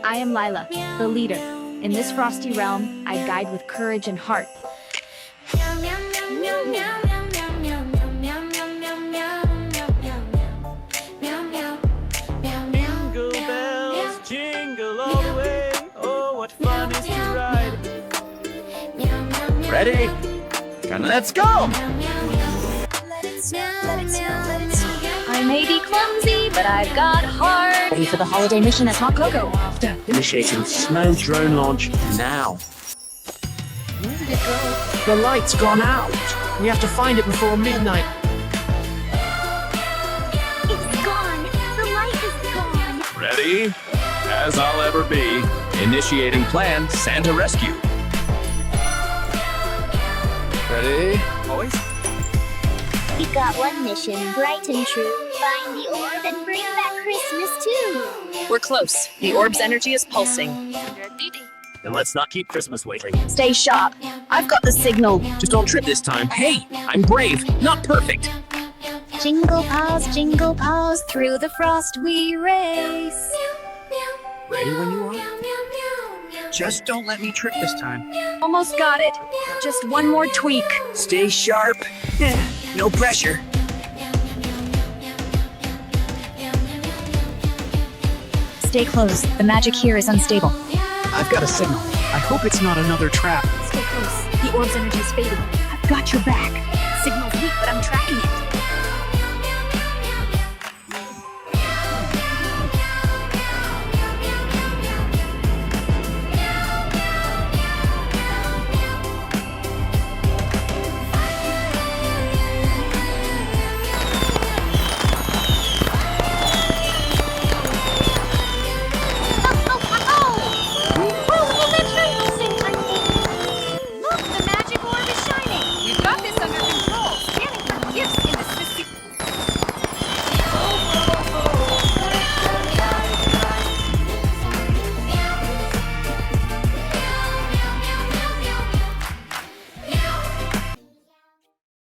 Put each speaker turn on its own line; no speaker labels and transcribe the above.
I am Lila, the leader. In this frosty realm, I guide with courage and heart.
Jingle bells, jingle all the way. Oh, what fun is to ride.
Ready? Let's go!
I may be clumsy, but I've got heart. Ready for the holiday mission as Hot Cocoa.
Initiating snow drone launch now.
Where did it go?
The light's gone out. We have to find it before midnight.
It's gone. The light is gone.
Ready? As I'll ever be. Initiating plan Santa Rescue.
Ready?
Boys?
We've got one mission, bright and true. Find the orb and bring back Christmas too.
We're close. The orb's energy is pulsing.
Then let's not keep Christmas waiting.
Stay sharp. I've got the signal.
Just don't trip this time. Hey, I'm brave, not perfect.
Jingle paws, through the frost we race.
Ready when you are?
Just don't let me trip this time.
Almost got it. Just one more tweak.
Stay sharp. No pressure.
Stay close. The magic here is unstable.
I've got a signal. I hope it's not another trap.
Stay close. The orb's energy is fading. I've got your back.